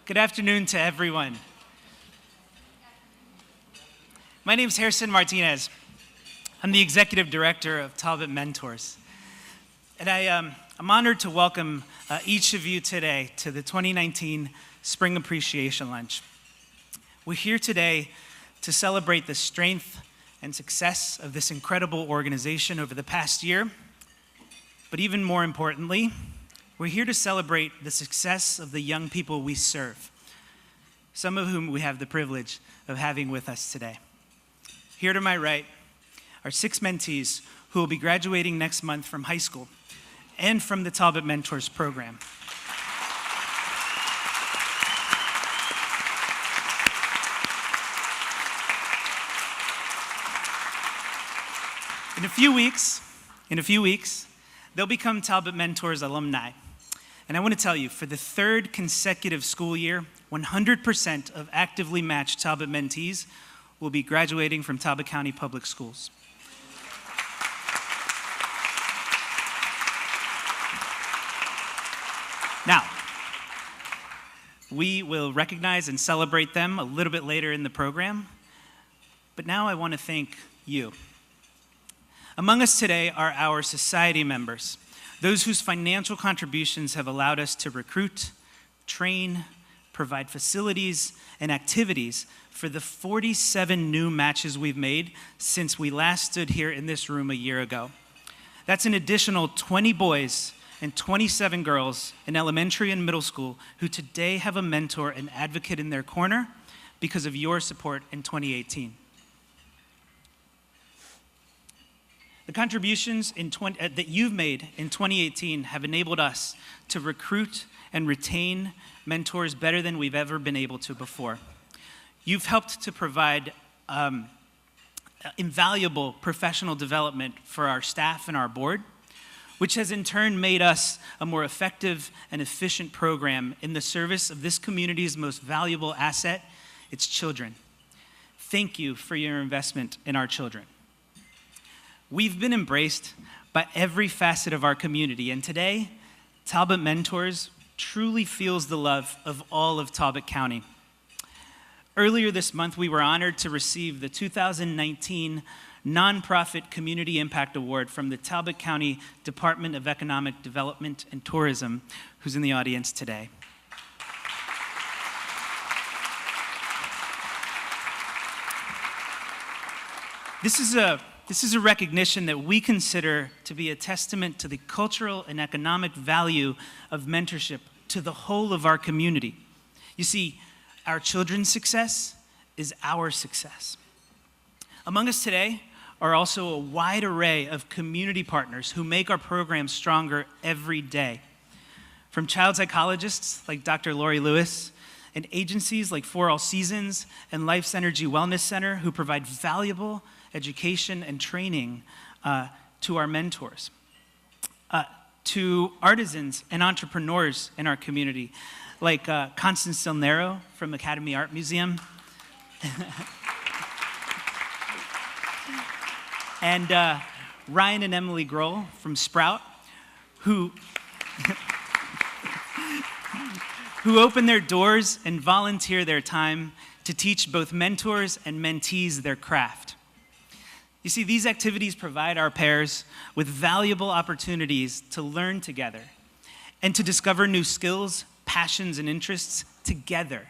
Good afternoon to everyone. My name is Harrison Martinez. I'm the Executive Director of Talbot Mentors. And I'm honored to welcome each of you today to the 2019 Spring Appreciation Lunch. We're here today to celebrate the strength and success of this incredible organization over the past year. But even more importantly, we're here to celebrate the success of the young people we serve, some of whom we have the privilege of having with us today. Here to my right are 6 mentees who will be graduating next month from high school and from the Talbot Mentors program. In a few weeks, they'll become Talbot Mentors alumni. And I want to tell you, for the 3rd consecutive school year, 100% of actively matched Talbot mentees will be graduating from Talbot County Public Schools. Now, we will recognize and celebrate them a little bit later in the program, but now I want to thank you. Among us today are our society members, those whose financial contributions have allowed us to recruit, train, provide facilities and activities for the 47 new matches we've made since we last stood here in this room a year ago. That's an additional 20 boys and 27 girls in elementary and middle school who today have a mentor and advocate in their corner because of your support in 2018. The contributions that you've made in 2018 have enabled us to recruit and retain mentors better than we've ever been able to before. You've helped to provide invaluable professional development for our staff and our board, which has in turn made us a more effective and efficient program in the service of this community's most valuable asset, its children. Thank you for your investment in our children. We've been embraced by every facet of our community, and today, Talbot Mentors truly feels the love of all of Talbot County. Earlier this month, we were honored to receive the 2019 Nonprofit Community Impact Award from the Talbot County Department of Economic Development and Tourism, who's in the audience today. This is a recognition that we consider to be a testament to the cultural and economic value of mentorship to the whole of our community. You see, our children's success is our success. Among us today are also a wide array of community partners who make our program stronger every day. From child psychologists like Dr. Lori Lewis, and agencies like For All Seasons and Life's Energy Wellness Center who provide valuable education and training to our mentors, to artisans and entrepreneurs in our community, like Constance Del Nero from Academy Art Museum, and Ryan and Emily Grohl from Sprout, who open their doors and volunteer their time to teach both mentors and mentees their craft. You see, these activities provide our pairs with valuable opportunities to learn together and to discover new skills, passions, and interests together.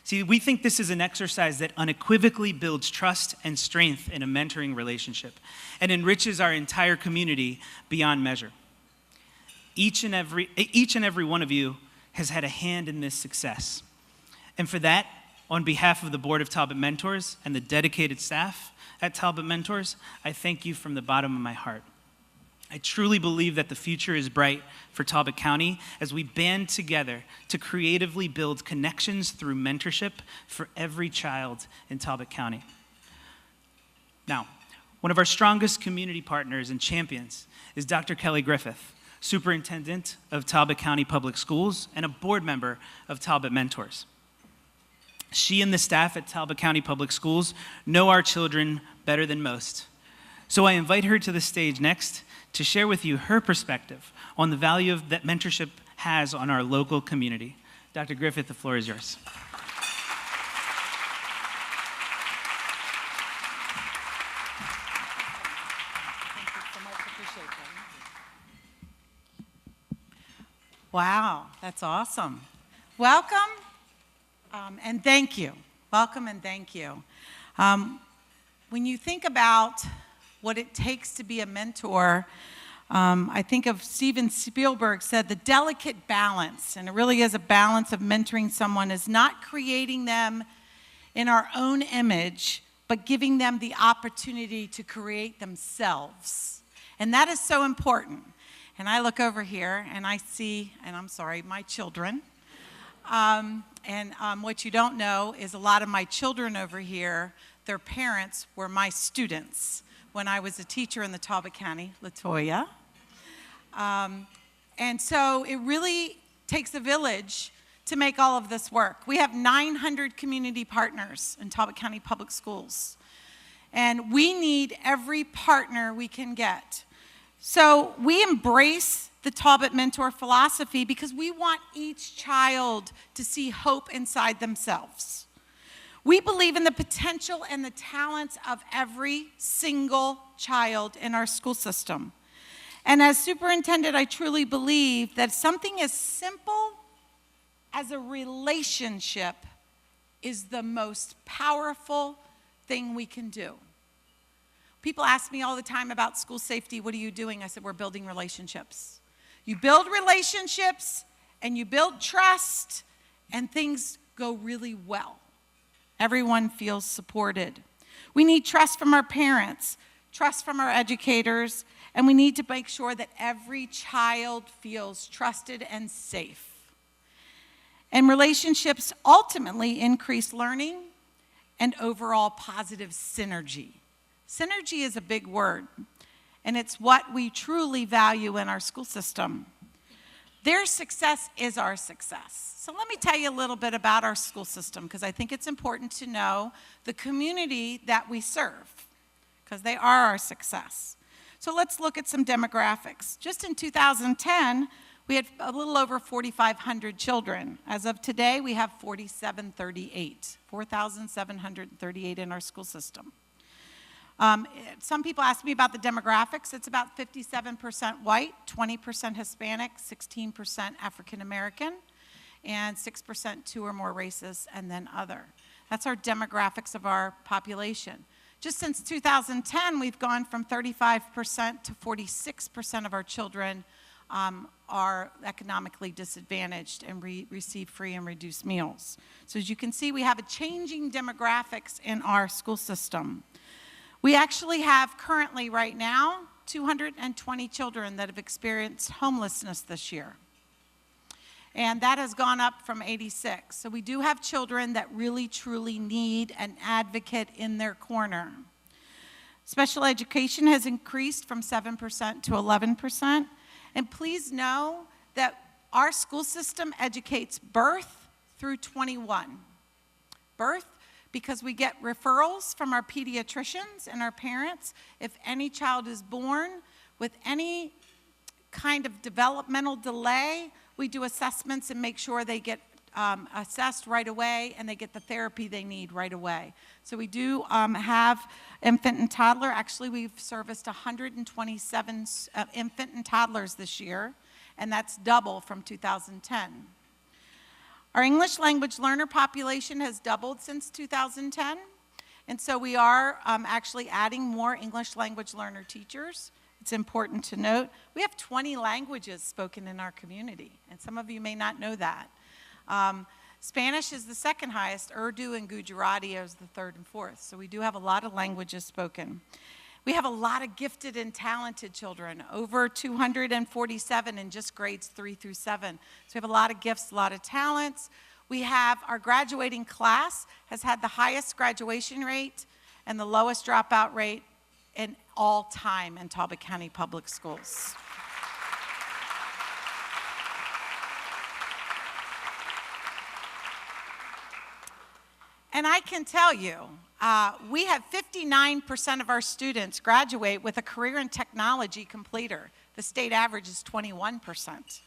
See, we think this is an exercise that unequivocally builds trust and strength in a mentoring relationship and enriches our entire community beyond measure. Each and every one of you has had a hand in this success. And for that, on behalf of the Board of Talbot Mentors and the dedicated staff at Talbot Mentors, I thank you from the bottom of my heart. I truly believe that the future is bright for Talbot County as we band together to creatively build connections through mentorship for every child in Talbot County. Now, one of our strongest community partners and champions is Dr. Kelly Griffith, Superintendent of Talbot County Public Schools and a board member of Talbot Mentors. She and the staff at Talbot County Public Schools know our children better than most. So I invite her to the stage next to share with you her perspective on the value that mentorship has on our local community. Dr. Griffith, the floor is yours. Wow, that's awesome. Welcome and thank you. Welcome and thank you. When you think about what it takes to be a mentor, I think of Steven Spielberg said the delicate balance, and it really is a balance of mentoring someone, is not creating them in our own image, but giving them the opportunity to create themselves. And that is so important. And I look over here and I see, and I'm sorry, my children. What you don't know is a lot of my children over here, their parents were my students when I was a teacher in the Talbot County, Latoya. And so it really takes a village to make all of this work. We have 900 community partners in Talbot County Public Schools. And we need every partner we can get. So we embrace the Talbot Mentor philosophy because we want each child to see hope inside themselves. We believe in the potential and the talents of every single child in our school system. And as superintendent, I truly believe that something as simple as a relationship is the most powerful thing we can do. People ask me all the time about school safety, what are you doing? I said, we're building relationships. You build relationships and you build trust and things go really well. Everyone feels supported. We need trust from our parents, trust from our educators, and we need to make sure that every child feels trusted and safe. And relationships ultimately increase learning and overall positive synergy. Synergy is a big word, and it's what we truly value in our school system. Their success is our success. So let me tell you a little bit about our school system, because I think it's important to know the community that we serve, because they are our success. So let's look at some demographics. Just in 2010, we had a little over 4,500 children. As of today, we have 4,738 in our school system. Some people ask me about the demographics. It's about 57% white, 20% Hispanic, 16% African American, and 6% two or more races, and then other. That's our demographics of our population. Just since 2010, we've gone from 35% to 46% of our children are economically disadvantaged and receive free and reduced meals. So as you can see, we have a changing demographics in our school system. We actually have currently right now 220 children that have experienced homelessness this year. And that has gone up from 86. So we do have children that really truly need an advocate in their corner. Special education has increased from 7% to 11%. And please know that our school system educates birth through 21. Birth, because we get referrals from our pediatricians and our parents. If any child is born with any kind of developmental delay, we do assessments and make sure they get assessed right away and they get the therapy they need right away. So we do have infant and toddler. Actually, we've serviced 127 infant and toddlers this year, and that's double from 2010. Our English language learner population has doubled since 2010, and so we are actually adding more English language learner teachers. It's important to note we have 20 languages spoken in our community, and some of you may not know that. Spanish is the second highest, Urdu and Gujarati is the third and fourth, so we do have a lot of languages spoken. We have a lot of gifted and talented children, over 247 in just grades 3 through 7. So we have a lot of gifts, a lot of talents. We have our graduating class has had the highest graduation rate and the lowest dropout rate in all time in Talbot County Public Schools. And I can tell you, we have 59% of our students graduate with a career in technology completer. The state average is 21%.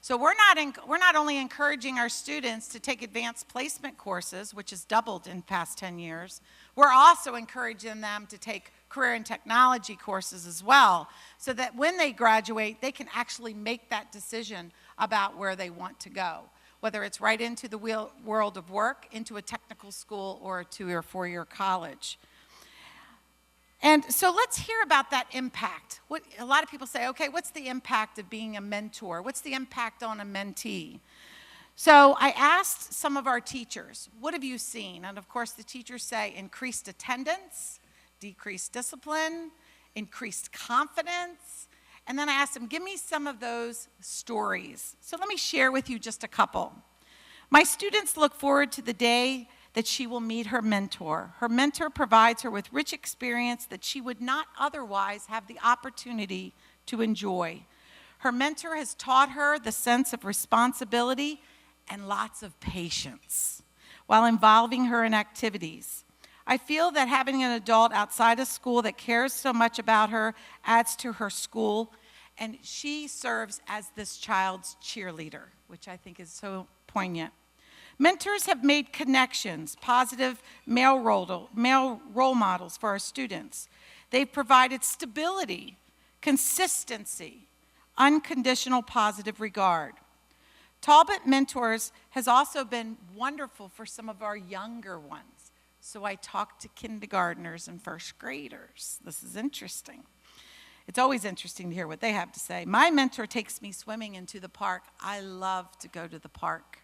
So we're not only encouraging our students to take advanced placement courses, which has doubled in the past 10 years, we're also encouraging them to take career and technology courses as well, so that when they graduate, they can actually make that decision about where they want to go, whether it's right into the world of work, into a technical school, or a 2 or 4 year college. And so let's hear about that impact. A lot of people say, okay, what's the impact of being a mentor? What's the impact on a mentee? So I asked some of our teachers, what have you seen? And of course, the teachers say increased attendance, decreased discipline, increased confidence. And then I asked them, give me some of those stories. So let me share with you just a couple. My students look forward to the day that she will meet her mentor. Her mentor provides her with rich experience that she would not otherwise have the opportunity to enjoy. Her mentor has taught her the sense of responsibility and lots of patience while involving her in activities. I feel that having an adult outside of school that cares so much about her adds to her school, and she serves as this child's cheerleader, which I think is so poignant. Mentors have made connections, positive male role models for our students. They've provided stability, consistency, unconditional positive regard. Talbot Mentors has also been wonderful for some of our younger ones. So I talked to kindergartners and first graders. This is interesting. It's always interesting to hear what they have to say. My mentor takes me swimming into the park. I love to go to the park.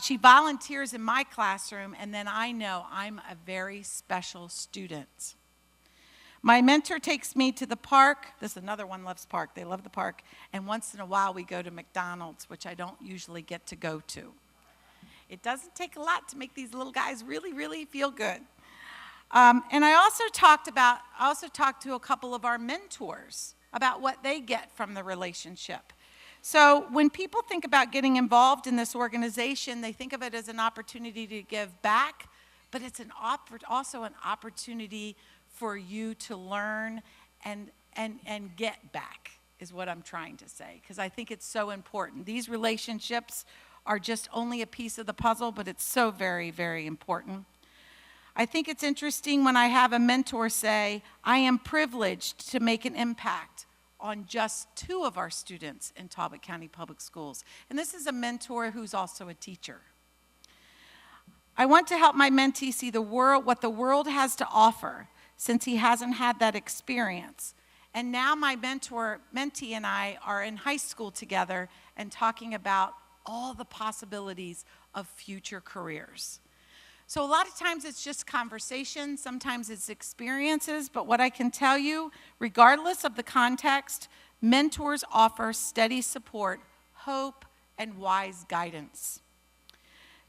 She volunteers in my classroom, and then I know I'm a very special student. My mentor takes me to the park. This is another one loves park. They love the park. And once in a while, we go to McDonald's, which I don't usually get to go to. It doesn't take a lot to make these little guys really, really feel good. And I also talked to a couple of our mentors about what they get from the relationship. So when people think about getting involved in this organization, they think of it as an opportunity to give back, but it's also an opportunity for you to learn and get back, is what I'm trying to say, because I think it's so important. These relationships are just only a piece of the puzzle, but it's so very, very important. I think it's interesting when I have a mentor say, I am privileged to make an impact on just 2 of our students in Talbot County Public Schools. And this is a mentor who's also a teacher. I want to help my mentee see what the world has to offer, since he hasn't had that experience. And now my mentee and I are in high school together and talking about all the possibilities of future careers. So a lot of times it's just conversation, sometimes it's experiences, but what I can tell you, regardless of the context, mentors offer steady support, hope, and wise guidance.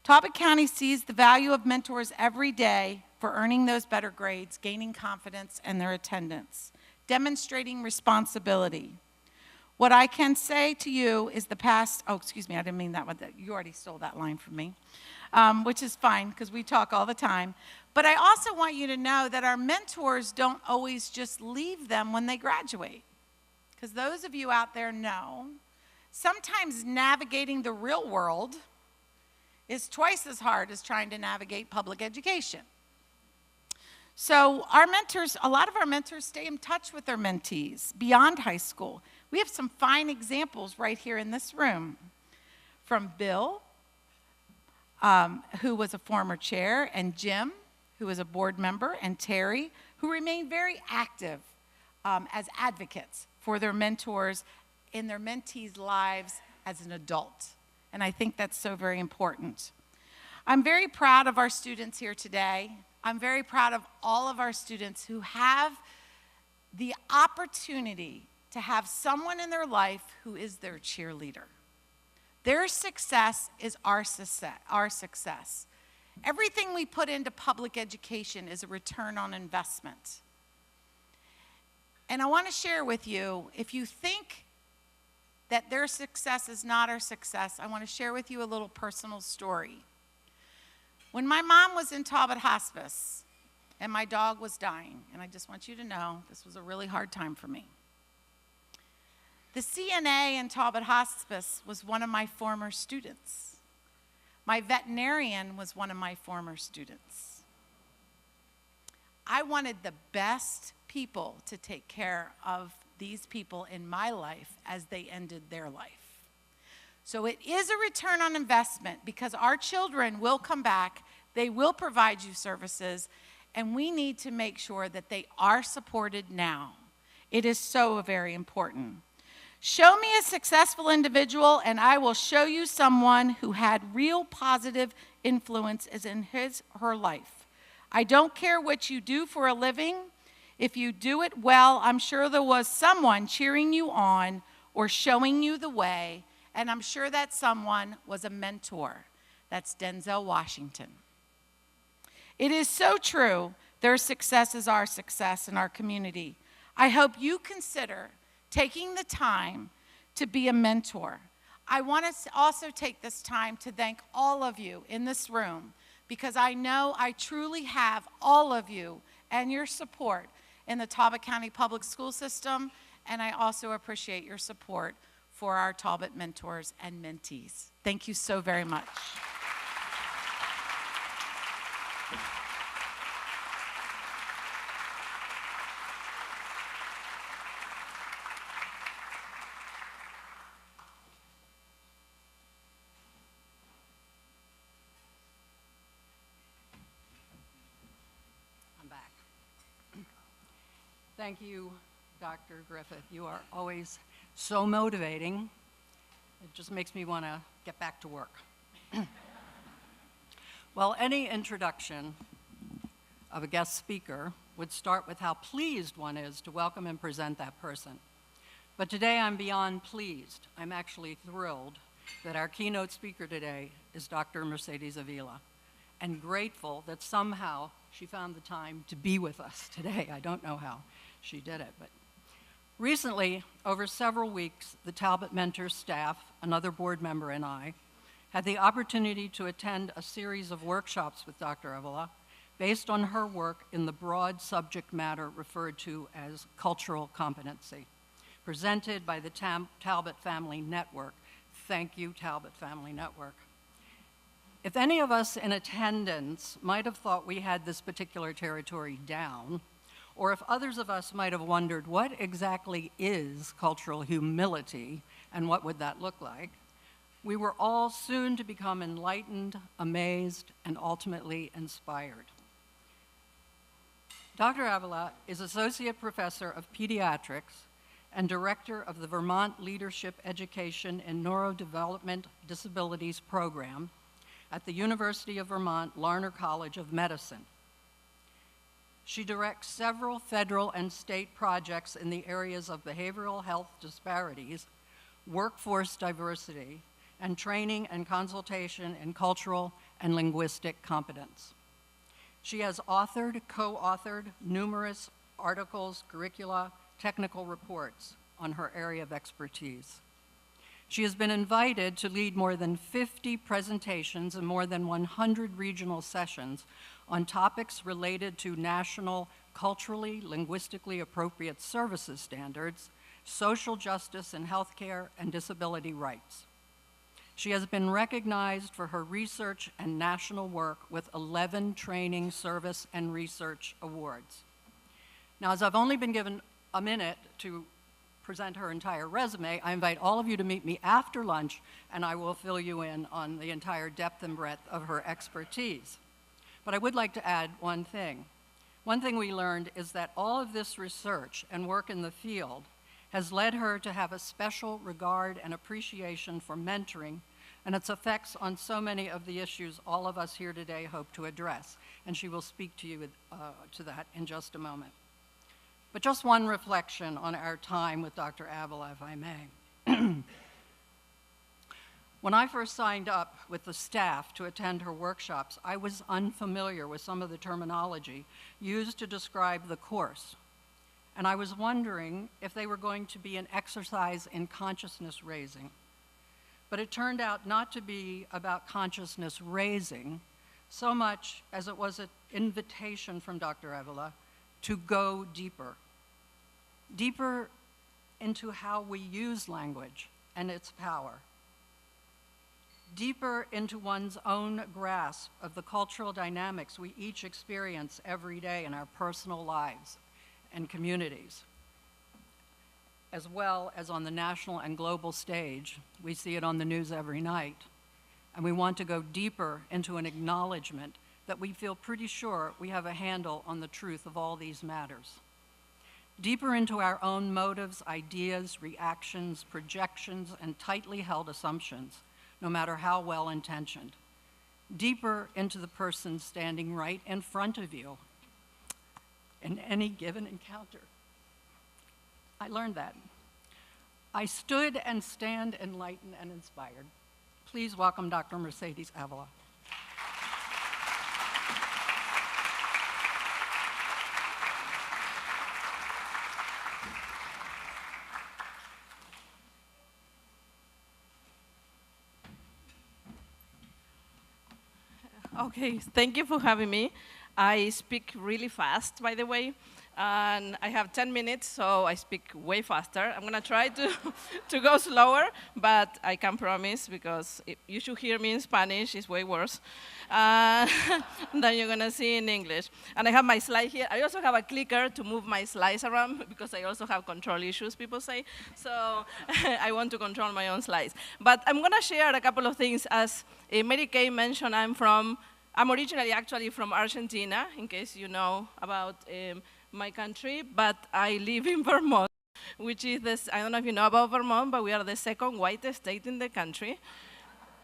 Talbot County sees the value of mentors every day for earning those better grades, gaining confidence, and their attendance, demonstrating responsibility. What I can say to you is I didn't mean that one. You already stole that line from me. Which is fine because we talk all the time. But I also want you to know that our mentors don't always just leave them when they graduate. Because those of you out there know, sometimes navigating the real world is twice as hard as trying to navigate public education. So a lot of our mentors stay in touch with their mentees beyond high school. We have some fine examples right here in this room. From Bill, who was a former chair, and Jim, who was a board member, and Terry, who remain very active as advocates for their mentors in their mentees' lives as an adult. And I think that's so very important. I'm very proud of our students here today. I'm very proud of all of our students who have the opportunity to have someone in their life who is their cheerleader. Their success is our success. Everything we put into public education is a return on investment. And I want to share with you, if you think that their success is not our success, I want to share with you a little personal story. When my mom was in Talbot Hospice and my dog was dying, and I just want you to know this was a really hard time for me. The CNA in Talbot Hospice was one of my former students. My veterinarian was one of my former students. I wanted the best people to take care of these people in my life as they ended their life. So it is a return on investment because our children will come back, they will provide you services, and we need to make sure that they are supported now. It is so very important. Show me a successful individual and I will show you someone who had real positive influences in his or her life. I don't care what you do for a living. If you do it well, I'm sure there was someone cheering you on or showing you the way, and I'm sure that someone was a mentor. That's Denzel Washington. It is so true. Their success is our success in our community. I hope you consider taking the time to be a mentor. I want to also take this time to thank all of you in this room because I know I truly have all of you and your support in the Talbot County Public School System, and I also appreciate your support for our Talbot mentors and mentees. Thank you so very much. I'm back. Thank you, Dr. Griffith. You are always so motivating. It just makes me want to get back to work. Well, any introduction of a guest speaker would start with how pleased one is to welcome and present that person. But today I'm beyond pleased. I'm actually thrilled that our keynote speaker today is Dr. Mercedes Avila, and grateful that somehow she found the time to be with us today. I don't know how she did it, but recently, over several weeks, the Talbot Mentors staff, another board member, and I had the opportunity to attend a series of workshops with Dr. Avila based on her work in the broad subject matter referred to as cultural competency, presented by the Talbot Family Network. Thank you, Talbot Family Network. If any of us in attendance might have thought we had this particular territory down, or if others of us might have wondered what exactly is cultural humility and what would that look like, we were all soon to become enlightened, amazed, and ultimately inspired. Dr. Avila is Associate Professor of Pediatrics and Director of the Vermont Leadership Education and Neurodevelopment Disabilities Program at the University of Vermont Larner College of Medicine. She directs several federal and state projects in the areas of behavioral health disparities, workforce diversity, and training and consultation in cultural and linguistic competence. She has authored, co-authored numerous articles, curricula, technical reports on her area of expertise. She has been invited to lead more than 50 presentations and more than 100 regional sessions on topics related to national culturally, linguistically appropriate services standards, social justice in healthcare, and disability rights. She has been recognized for her research and national work with 11 training, service, and research awards. Now, as I've only been given a minute to present her entire resume, I invite all of you to meet me after lunch, and I will fill you in on the entire depth and breadth of her expertise. But I would like to add one thing. One thing we learned is that all of this research and work in the field has led her to have a special regard and appreciation for mentoring and its effects on so many of the issues all of us here today hope to address. And she will speak to you to that in just a moment. But just one reflection on our time with Dr. Avila, if I may. When I first signed up with the staff to attend her workshops, I was unfamiliar with some of the terminology used to describe the course. And I was wondering if they were going to be an exercise in consciousness raising. But it turned out not to be about consciousness raising so much as it was an invitation from Dr. Avila to go deeper. Deeper into how we use language and its power, deeper into one's own grasp of the cultural dynamics we each experience every day in our personal lives and communities, as well as on the national and global stage. We see it on the news every night. And we want to go deeper into an acknowledgement that we feel pretty sure we have a handle on the truth of all these matters. Deeper into our own motives, ideas, reactions, projections, and tightly held assumptions, no matter how well-intentioned. Deeper into the person standing right in front of you in any given encounter. I learned that. I stood and stand enlightened and inspired. Please welcome Dr. Mercedes Avila. Okay, thank you for having me. I speak really fast, by the way, and I have 10 minutes, so I speak way faster. I'm gonna try to go slower, but I can promise, because you should hear me in Spanish, it's way worse than you're gonna see in English. And I have my slide here. I also have a clicker to move my slides around, because I also have control issues, people say. So I want to control my own slides. But I'm gonna share a couple of things. As Mary Kay mentioned, I'm originally actually from Argentina, in case you know about my country, but I live in Vermont, which is this, I don't know if you know about Vermont, but we are the second whitest state in the country.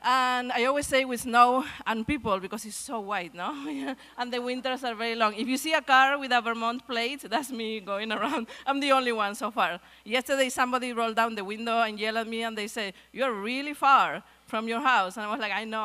And I always say with snow and people, because it's so white, no? And the winters are very long. If you see a car with a Vermont plate, that's me going around. I'm the only one so far. Yesterday, somebody rolled down the window and yelled at me, and they say, "You're really far from your house." And I was like, I know.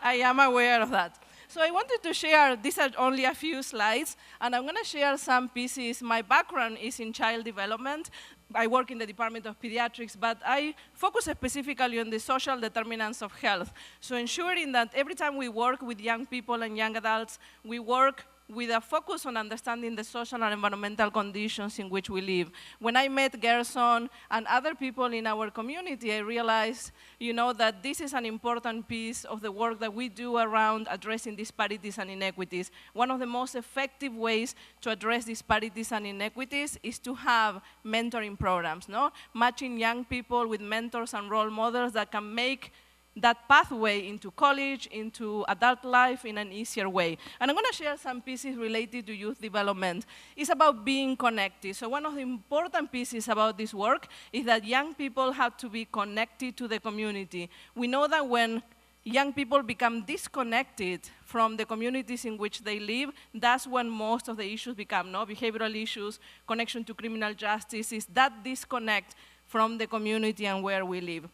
I am aware of that. So I wanted to share, these are only a few slides, and I'm gonna share some pieces. My background is in child development. I work in the Department of Pediatrics, but I focus specifically on the social determinants of health. So ensuring that every time we work with young people and young adults, we work with a focus on understanding the social and environmental conditions in which we live. When I met Gerson and other people in our community, I realized, that this is an important piece of the work that we do around addressing disparities and inequities. One of the most effective ways to address disparities and inequities is to have mentoring programs, no? Matching young people with mentors and role models that can make that pathway into college, into adult life in an easier way. And I'm gonna share some pieces related to youth development. It's about being connected. So one of the important pieces about this work is that young people have to be connected to the community. We know that when young people become disconnected from the communities in which they live, that's when most of the issues become, no? Behavioral issues, connection to criminal justice, is that disconnect from the community and where we live.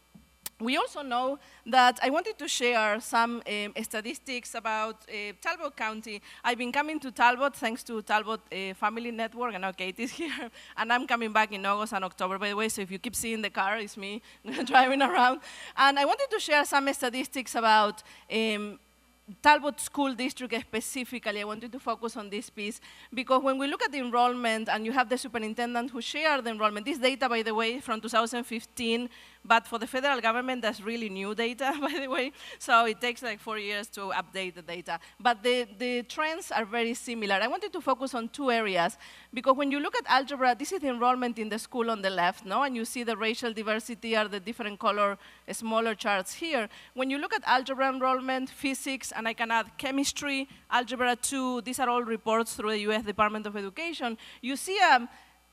We also know that I wanted to share some statistics about Talbot County. I've been coming to Talbot thanks to Talbot Family Network. I know Kate is here, and I'm coming back in August and October, by the way, so if you keep seeing the car, it's me driving around. And I wanted to share some statistics about Talbot School District specifically. I wanted to focus on this piece, because when we look at the enrollment, and you have the superintendent who shared the enrollment, this data, by the way, from 2015, but for the federal government, that's really new data, by the way, so it takes like 4 years to update the data. But the trends are very similar. I wanted to focus on two areas, because when you look at algebra, this is the enrollment in the school on the left, no? And you see the racial diversity are the different color, smaller charts here. When you look at algebra enrollment, physics, and I can add chemistry, algebra 2, these are all reports through the US Department of Education, you see a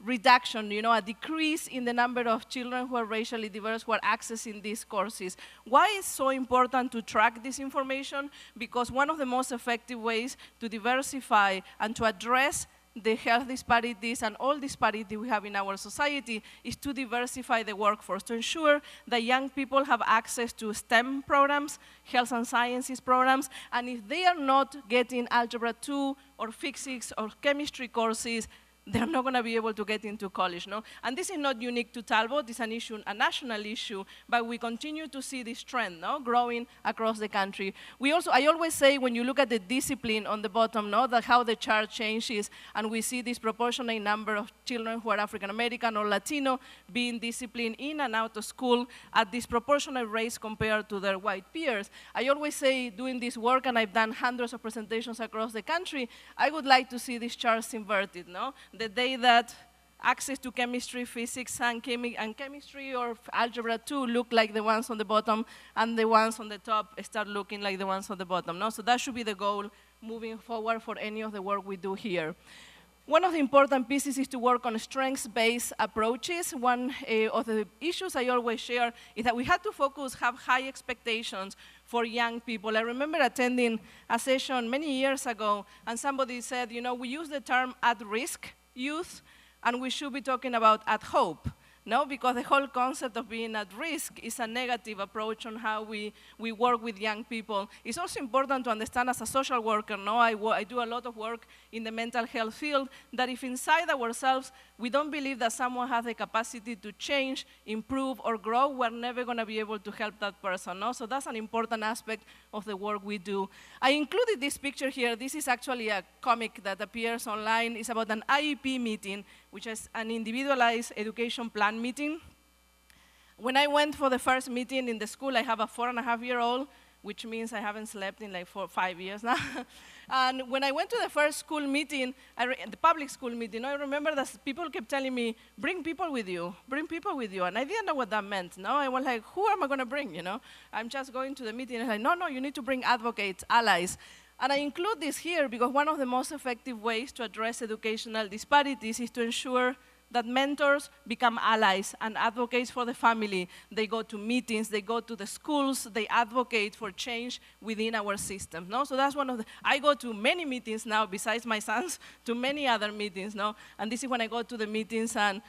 reduction, a decrease in the number of children who are racially diverse who are accessing these courses. Why is it so important to track this information? Because one of the most effective ways to diversify and to address the health disparities and all disparity we have in our society is to diversify the workforce, to ensure that young people have access to STEM programs, health and sciences programs, and if they are not getting algebra 2 or physics or chemistry courses, they're not going to be able to get into college, no? And this is not unique to Talbot. It's an issue, a national issue, but we continue to see this trend, no, growing across the country. I always say, when you look at the discipline on the bottom, no, that how the chart changes, and we see this proportionate number of children who are African American or Latino being disciplined in and out of school at disproportionate rates compared to their white peers. I always say, doing this work, and I've done hundreds of presentations across the country, I would like to see these charts inverted, no? The day that access to chemistry, physics, and chemistry or algebra 2 look like the ones on the bottom, and the ones on the top start looking like the ones on the bottom, no? So that should be the goal moving forward for any of the work we do here. One of the important pieces is to work on strengths-based approaches. One of the issues I always share is that we have to have high expectations for young people. I remember attending a session many years ago, and somebody said, you know, we use the term at-risk youth, and we should be talking about at-hope. No, because the whole concept of being at risk is a negative approach on how we work with young people. It's also important to understand as a social worker, no, I do a lot of work in the mental health field, that if inside ourselves we don't believe that someone has the capacity to change, improve, or grow, we're never going to be able to help that person, no? So that's an important aspect of the work we do. I included this picture here. This is actually a comic that appears online. It's about an IEP meeting, which is an individualized education plan meeting. When I went for the first meeting in the school, I have a 4.5-year-old, which means I haven't slept in like 4 or 5 years now. And when I went to the first school meeting, the public school meeting, I remember that people kept telling me, bring people with you, bring people with you. And I didn't know what that meant. No, I was like, who am I going to bring, you know? I'm just going to the meeting. And I'm like, no, you need to bring advocates, allies. And I include this here because one of the most effective ways to address educational disparities is to ensure that mentors become allies and advocates for the family. They go to meetings, they go to the schools, they advocate for change within our system, no? So that's one of the, I go to many meetings now, besides my sons, to many other meetings, no? And this is when I go to the meetings and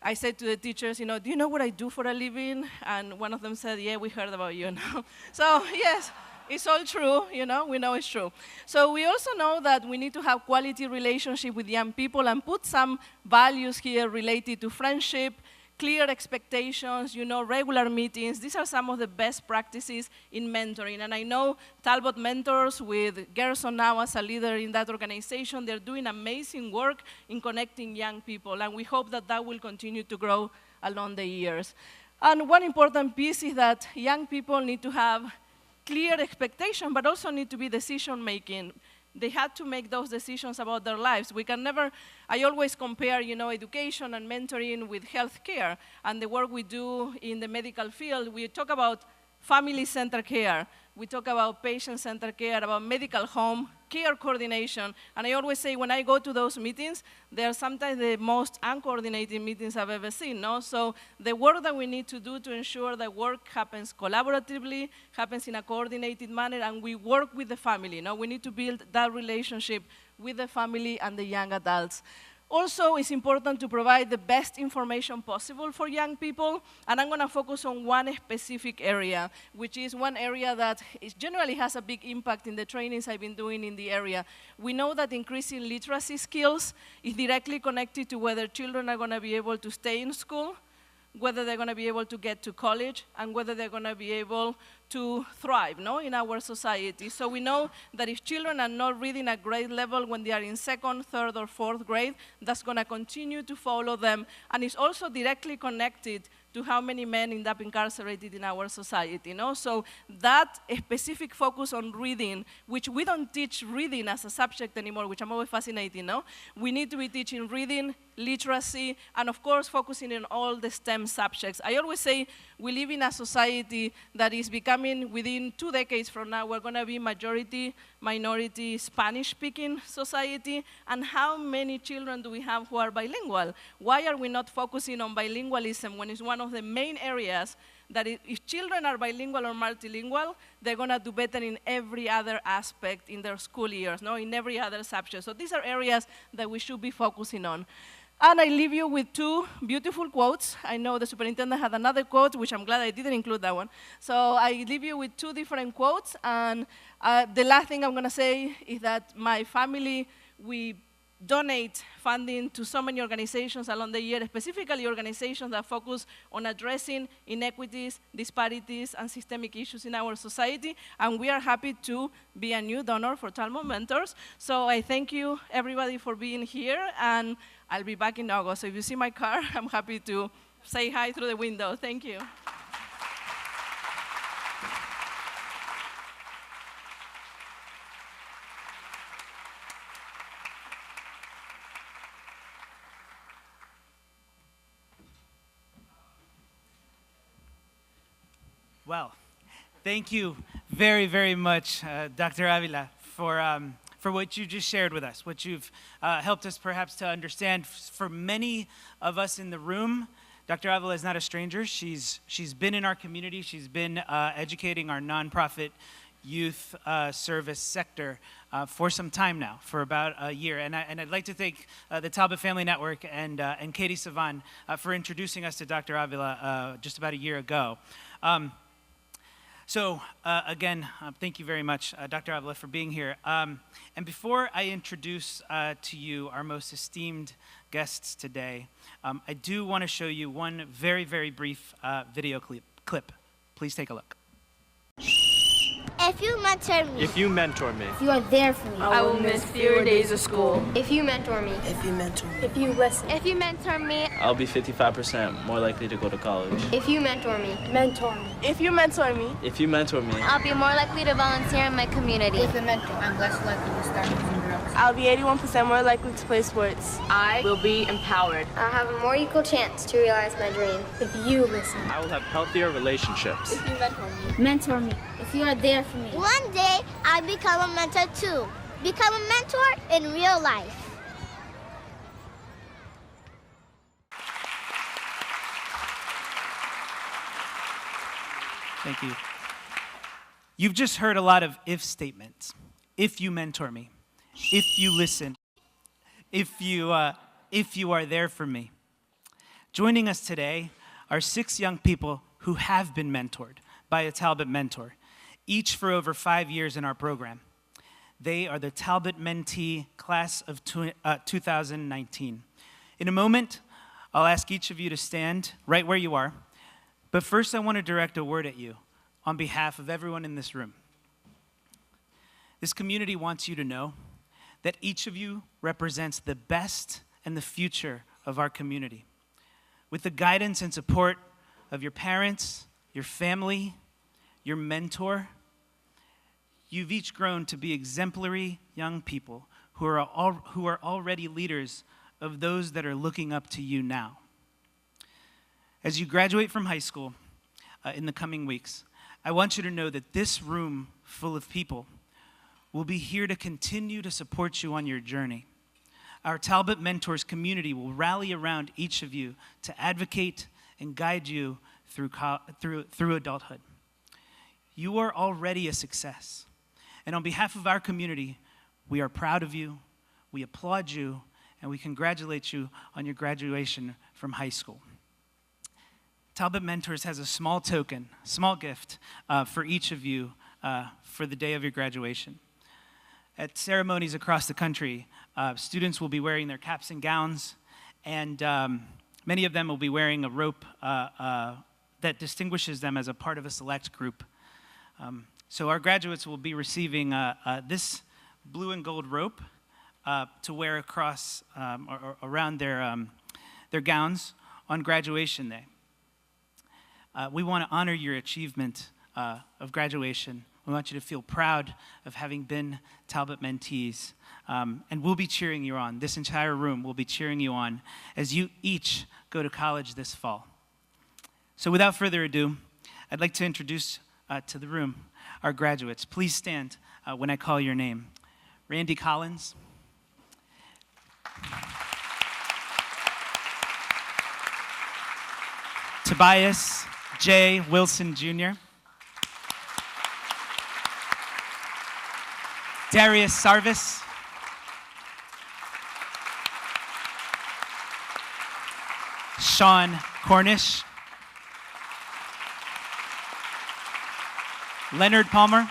I said to the teachers, you know, do you know what I do for a living? And one of them said, yeah, we heard about you now. So yes. It's all true, you know, we know it's true. So we also know that we need to have quality relationship with young people and put some values here related to friendship, clear expectations, you know, regular meetings. These are some of the best practices in mentoring. And I know Talbot Mentors, with Gerson now as a leader in that organization, they're doing amazing work in connecting young people. And we hope that that will continue to grow along the years. And one important piece is that young people need to have clear expectation, but also need to be decision-making. They had to make those decisions about their lives. We can never, I always compare, you know, education and mentoring with healthcare and the work we do in the medical field. We talk about family-centered care. We talk about patient-centered care, about medical home, care coordination. And I always say when I go to those meetings, they're sometimes the most uncoordinated meetings I've ever seen, no? So the work that we need to do to ensure that work happens collaboratively, happens in a coordinated manner, and we work with the family, no? We need to build that relationship with the family and the young adults. Also, it's important to provide the best information possible for young people, and I'm going to focus on one specific area, which is one area that generally has a big impact in the trainings I've been doing in the area. We know that increasing literacy skills is directly connected to whether children are going to be able to stay in school, whether they're going to be able to get to college, and whether they're going to be able to thrive, no, in our society. So we know that if children are not reading at grade level when they are in 2nd, 3rd, or 4th grade, that's going to continue to follow them, and it's also directly connected to how many men end up incarcerated in our society, no? So that specific focus on reading, which we don't teach reading as a subject anymore, which I'm always fascinated, no? We need to be teaching reading, literacy, and of course focusing on all the STEM subjects. I always say we live in a society that is becoming, within 2 decades from now, we're going to be majority, minority, Spanish-speaking society, and how many children do we have who are bilingual? Why are we not focusing on bilingualism when it's one of the main areas that if children are bilingual or multilingual, they're going to do better in every other aspect in their school years, no? In every other subject. So these are areas that we should be focusing on. And I leave you with 2 beautiful quotes. I know the superintendent had another quote, which I'm glad I didn't include that one. So I leave you with 2 different quotes. And the last thing I'm going to say is that my family, we donate funding to so many organizations along the year, specifically organizations that focus on addressing inequities, disparities, and systemic issues in our society. And we are happy to be a new donor for Talbot Mentors. So I thank you, everybody, for being here. And I'll be back in August. So if you see my car, I'm happy to say hi through the window. Thank you. Well, thank you very, very much, Dr. Avila, for what you just shared with us, what you've helped us perhaps to understand. For many of us in the room, Dr. Avila is not a stranger. She's been in our community. She's been educating our nonprofit youth service sector for some time now, for about a year. And I'd like to thank the Talbot Family Network and Katie Savan for introducing us to Dr. Avila just about a year ago. So again, thank you very much, Dr. Avila, for being here. And before I introduce to you our most esteemed guests today, I do want to show you one very, very brief video clip. Please take a look. If you mentor me. If you mentor me. If you are there for me. I will miss fewer days of school. If you mentor me. If you mentor me. If you listen. If you mentor me. I'll be 55% more likely to go to college. If you mentor me. Mentor me. If you mentor me. If you mentor me. I'll be more likely to volunteer in my community. If you mentor, I'm less likely to start using drugs. I'll be 81% more likely to play sports. I will be empowered. I'll have a more equal chance to realize my dream. If you listen. I will have healthier relationships. If you mentor me. Mentor me. If you are there for me. One day, I'll become a mentor too. Become a mentor in real life. Thank you. You've just heard a lot of if statements. If you mentor me, if you listen, if you are there for me. Joining us today are 6 young people who have been mentored by a Talbot mentor, each for over 5 years in our program. They are the Talbot Mentee Class of 2019. In a moment, I'll ask each of you to stand right where you are, but first I want to direct a word at you on behalf of everyone in this room. This community wants you to know that each of you represents the best and the future of our community. With the guidance and support of your parents, your family, your mentor, you've each grown to be exemplary young people who are already leaders of those that are looking up to you now. As you graduate from high school in the coming weeks, I want you to know that this room full of people will be here to continue to support you on your journey. Our Talbot Mentors community will rally around each of you to advocate and guide you through adulthood. You are already a success. And on behalf of our community, we are proud of you, we applaud you, and we congratulate you on your graduation from high school. Talbot Mentors has a small token, small gift for each of you for the day of your graduation. At ceremonies across the country, students will be wearing their caps and gowns, and many of them will be wearing a rope that distinguishes them as a part of a select group. So our graduates will be receiving this blue and gold rope to wear across or around their gowns on graduation day. We want to honor your achievement of graduation. We want you to feel proud of having been Talbot mentees. And we'll be cheering you on. This entire room will be cheering you on as you each go to college this fall. So without further ado, I'd like to introduce to the room our graduates. Please stand when I call your name. Randy Collins. Tobias J. Wilson Jr. Darius Sarvis. Sean Cornish. Leonard Palmer.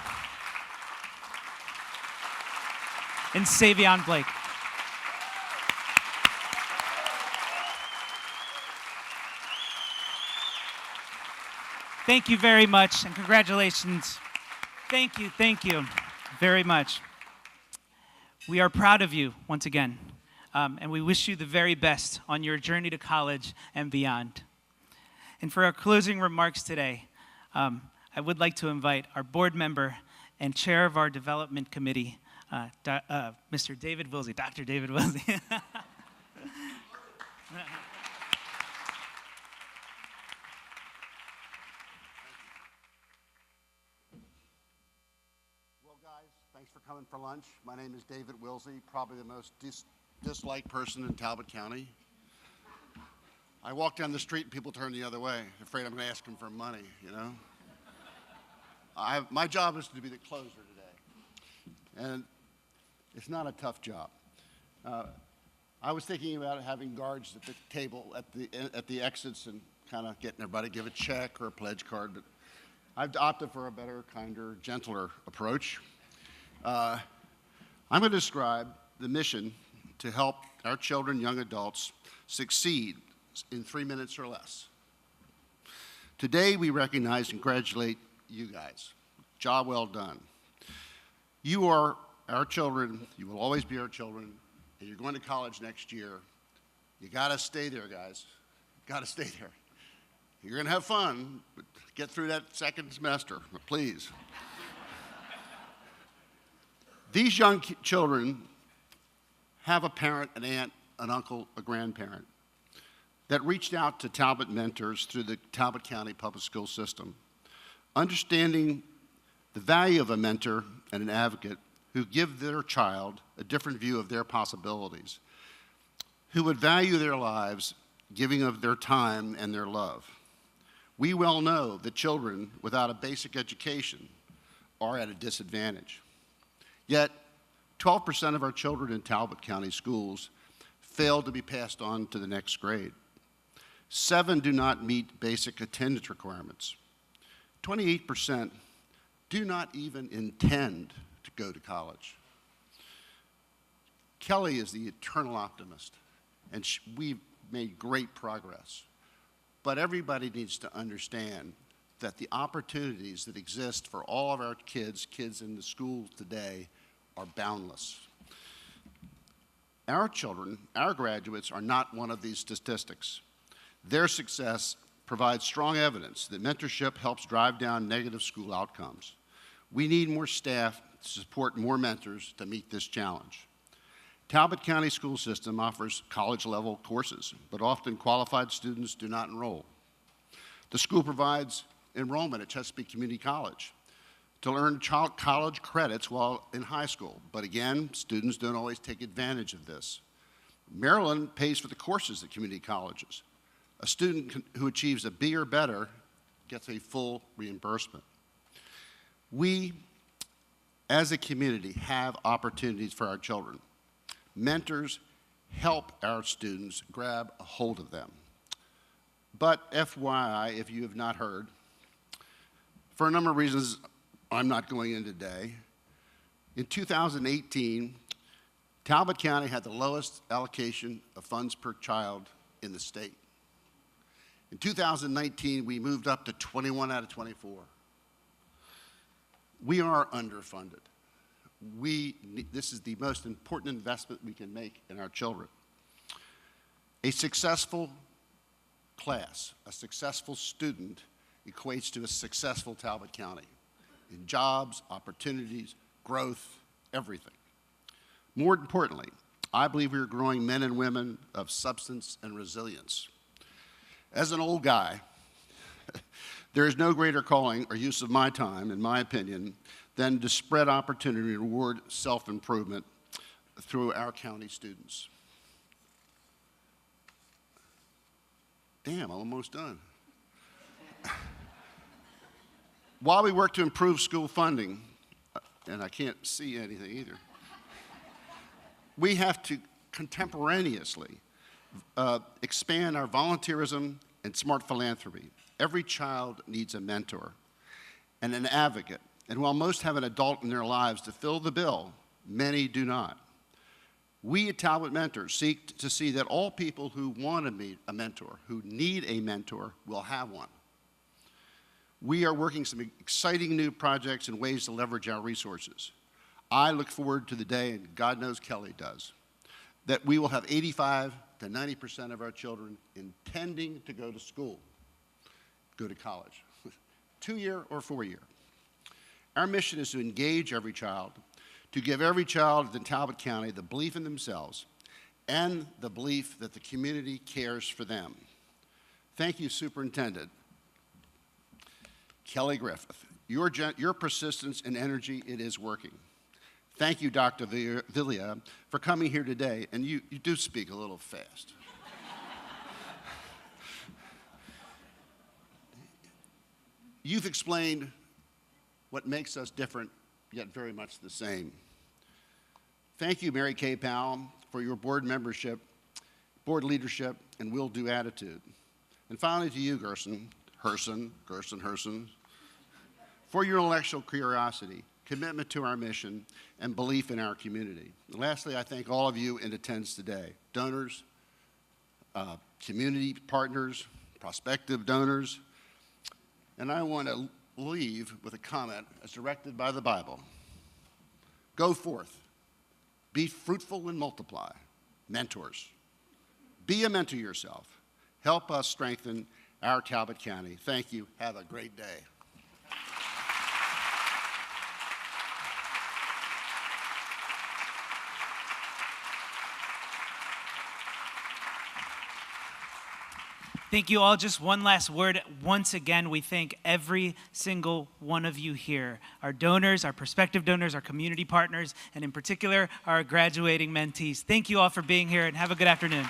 And Savion Blake. Thank you very much, and congratulations. Thank you very much. We are proud of you once again, and we wish you the very best on your journey to college and beyond. And for our closing remarks today, I would like to invite our board member and chair of our development committee, Mr. David Wilsey, Dr. David Wilsey. Well, guys, thanks for coming for lunch. My name is David Wilsey, probably the most disliked person in Talbot County. I walk down the street and people turn the other way, afraid I'm going to ask them for money, you know? My job is to be the closer today, and it's not a tough job. I was thinking about having guards at the table at the exits and kind of getting everybody to give a check or a pledge card, but I've opted for a better, kinder, gentler approach. I'm going to describe the mission to help our children, young adults, succeed in 3 minutes or less. Today, we recognize and congratulate you guys. Job well done. You are our children. You will always be our children. And you're going to college next year. You got to stay there, guys. Got to stay there. You're going to have fun, but get through that second semester, please. These young children have a parent, an aunt, an uncle, a grandparent that reached out to Talbot mentors through the Talbot County Public School System. Understanding the value of a mentor and an advocate who give their child a different view of their possibilities, who would value their lives, giving of their time and their love. We well know that children without a basic education are at a disadvantage. Yet, 12% of our children in Talbot County schools fail to be passed on to the next grade. 7 do not meet basic attendance requirements. 28% do not even intend to go to college. Kelly is the eternal optimist, and we've made great progress. But everybody needs to understand that the opportunities that exist for all of our kids in the schools today are boundless. Our children, our graduates, are not one of these statistics. Their success provides strong evidence that mentorship helps drive down negative school outcomes. We need more staff to support more mentors to meet this challenge. Talbot County School System offers college-level courses, but often qualified students do not enroll. The school provides enrollment at Chesapeake Community College to earn college credits while in high school, but again, students don't always take advantage of this. Maryland pays for the courses at community colleges. A student who achieves a B or better gets a full reimbursement. We, as a community, have opportunities for our children. Mentors help our students grab a hold of them. But FYI, if you have not heard, for a number of reasons I'm not going into today, in 2018, Talbot County had the lowest allocation of funds per child in the state. In 2019, we moved up to 21 out of 24. We are underfunded. This is the most important investment we can make in our children. A successful class, a successful student equates to a successful Talbot County in jobs, opportunities, growth, everything. More importantly, I believe we are growing men and women of substance and resilience. As an old guy, there is no greater calling or use of my time, in my opinion, than to spread opportunity and reward self-improvement through our county students. Damn, I'm almost done. While we work to improve school funding, and I can't see anything either, we have to contemporaneously expand our volunteerism and smart philanthropy. Every child needs a mentor and an advocate. And while most have an adult in their lives to fill the bill, many do not. We at Talbot Mentors seek to see that all people who want to meet a mentor, who need a mentor, will have one. We are working some exciting new projects and ways to leverage our resources. I look forward to the day, and God knows Kelly does, that we will have 85 to 90% of our children intending to go to school, go to college, 2-year or 4-year. Our mission is to engage every child, to give every child in Talbot County the belief in themselves and the belief that the community cares for them. Thank you, Superintendent Kelly Griffith. Your persistence and energy, it is working. Thank you, Dr. Villia, for coming here today, and you do speak a little fast. You've explained what makes us different, yet very much the same. Thank you, Mary Kay Powell, for your board membership, board leadership, and will-do attitude. And finally to you, Gerson, for your intellectual curiosity, commitment to our mission, and belief in our community. And lastly, I thank all of you in attendance today, donors, community partners, prospective donors, and I want to leave with a comment as directed by the Bible. Go forth, be fruitful and multiply, mentors. Be a mentor yourself. Help us strengthen our Talbot County. Thank you. Have a great day. Thank you all. Just one last word. Once again, we thank every single one of you here, our donors, our prospective donors, our community partners, and in particular, our graduating mentees. Thank you all for being here, and have a good afternoon.